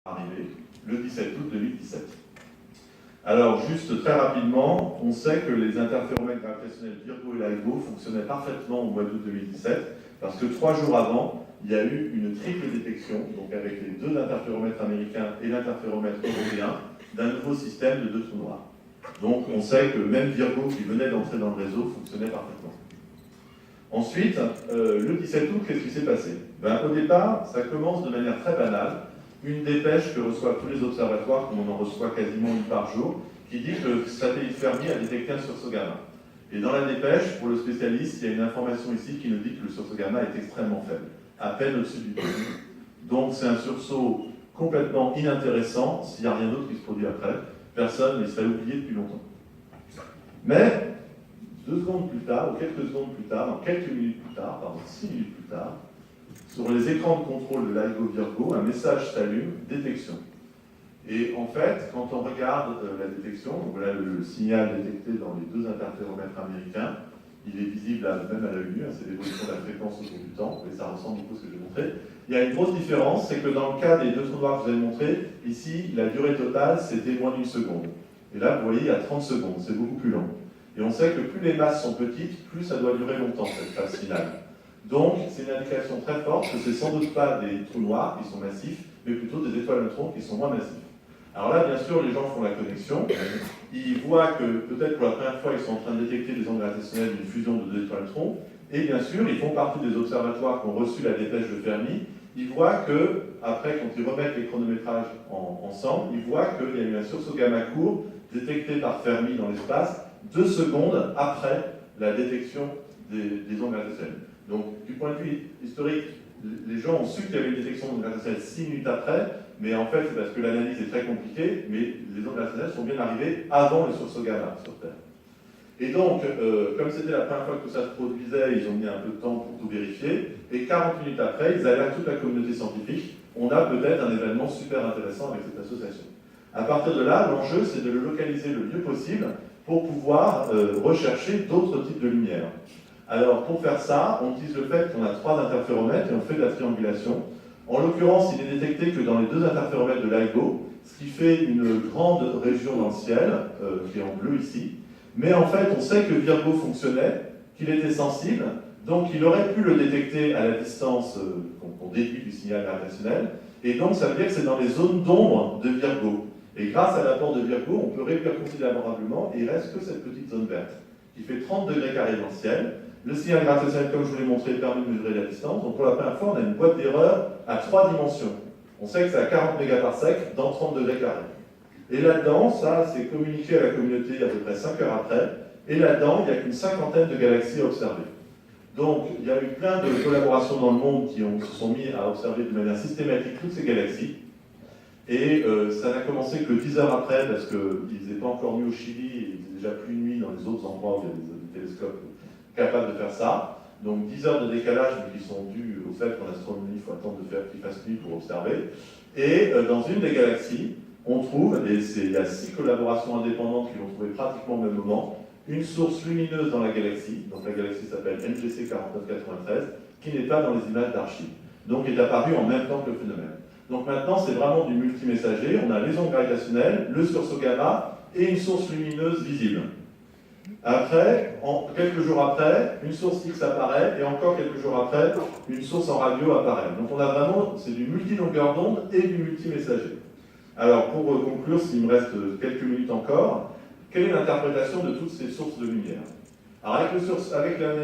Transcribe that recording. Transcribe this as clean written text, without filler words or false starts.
arrivé le 17 août 2017. Alors, juste très rapidement, on sait que les interféromètres gravitationnels Virgo et LIGO fonctionnaient parfaitement au mois d'août 2017, parce que 3 jours avant, il y a eu une triple détection, donc avec les deux interféromètres américains et l'interféromètre européen, d'un nouveau système de deux trous noirs. Donc, on sait que même Virgo, qui venait d'entrer dans le réseau, fonctionnait parfaitement. Ensuite, le 17 août, qu'est-ce qui s'est passé? Au départ, ça commence de manière très banale. Une dépêche que reçoivent tous les observatoires, comme on en reçoit quasiment une par jour, qui dit que le satellite Fermi a détecté un sursaut gamma. Et dans la dépêche, pour le spécialiste, il y a une information ici qui nous dit que le sursaut gamma est extrêmement faible, à peine au-dessus du début. Donc c'est un sursaut complètement inintéressant, s'il n'y a rien d'autre qui se produit après. Personne ne serait oublié depuis longtemps. Mais, 2 secondes plus tard, ou quelques secondes plus tard, 6 minutes plus tard, sur les écrans de contrôle de LIGO Virgo, un message s'allume, détection. Et en fait, quand on regarde la détection, donc voilà le signal détecté dans les deux interféromètres américains, il est visible même à l'œil nu, c'est l'évolution de la fréquence au cours du temps, et ça ressemble beaucoup à ce que j'ai montré. Il y a une grosse différence, c'est que dans le cas des deux trous noirs que je vous ai montré, ici, la durée totale, c'était moins d'1 seconde. Et là, vous voyez, il y a 30 secondes, c'est beaucoup plus long. Et on sait que plus les masses sont petites, plus ça doit durer longtemps, cette phase finale. Donc, c'est une indication très forte que ce n'est sans doute pas des trous noirs qui sont massifs, mais plutôt des étoiles neutrons qui sont moins massifs. Alors là, bien sûr, les gens font la connexion. Ils voient que peut-être pour la première fois, ils sont en train de détecter des ondes gravitationnelles d'une fusion de 2 étoiles neutrons. Et bien sûr, ils font partie des observatoires qui ont reçu la dépêche de Fermi. Ils voient que, après, quand ils remettent les chronométrages ensemble, ils voient qu'il y a eu un sursaut gamma court détecté par Fermi dans l'espace 2 secondes après la détection des ondes gravitationnelles. Donc, du point de vue historique, les gens ont su qu'il y avait une détection d'ondes gravitationnelles 6 minutes après, mais en fait, c'est parce que l'analyse est très compliquée, mais les ondes gravitationnelles sont bien arrivées avant le sursaut gamma sur Terre. Et donc, comme c'était la première fois que tout ça se produisait, ils ont mis un peu de temps pour tout vérifier, et 40 minutes après, ils alertent toute la communauté scientifique. On a peut-être un événement super intéressant avec cette association. À partir de là, l'enjeu, c'est de le localiser le mieux possible pour pouvoir rechercher d'autres types de lumière. Alors, pour faire ça, on utilise le fait qu'on a 3 interféromètres et on fait de la triangulation. En l'occurrence, il est détecté que dans les 2 interféromètres de LIGO, ce qui fait une grande région dans le ciel, qui est en bleu ici. Mais en fait, on sait que Virgo fonctionnait, qu'il était sensible, donc il aurait pu le détecter à la distance qu'on déduit du signal gravitationnel. Et donc, ça veut dire que c'est dans les zones d'ombre de Virgo. Et grâce à l'apport de Virgo, on peut réduire considérablement et il reste que cette pet zone verte, qui fait 30 degrés carrés dans le ciel. Le signal gravitationnel, comme je vous l'ai montré, permet de mesurer la distance. Donc pour la première fois, on a une boîte d'erreur à 3 dimensions. On sait que c'est à 40 mégaparsec dans 30 degrés carrés. Et là-dedans, ça, c'est communiqué à la communauté à peu près 5 heures après. Et là-dedans, il n'y a qu'une 50aine de galaxies à observer. Donc, il y a eu plein de collaborations dans le monde qui se sont mis à observer de manière systématique toutes ces galaxies. Et ça n'a commencé que 10 heures après, parce qu'ils n'étaient pas encore nuit au Chili, et il faisait déjà plus nuit dans les autres endroits où il y a des télescopes capables de faire ça. Donc 10 heures de décalage, mais qui sont dues au fait qu'en astronomie, il faut attendre qu'il fasse nuit pour observer. Et dans une des galaxies, on trouve, et il y a 6 collaborations indépendantes qui l'ont trouvé pratiquement au même moment, une source lumineuse dans la galaxie, donc la galaxie s'appelle NGC 4993, qui n'est pas dans les images d'archives, donc est apparue en même temps que le phénomène. Donc maintenant, c'est vraiment du multimessager, on a les ondes gravitationnelles, le sursaut gamma et une source lumineuse visible. Après, quelques jours après, une source X apparaît, et encore quelques jours après, une source en radio apparaît. Donc on a vraiment, c'est du multilongueur d'onde et du multimessager. Alors pour conclure, s'il me reste quelques minutes encore, quelle est l'interprétation de toutes ces sources de lumière? Alors avec l'analyse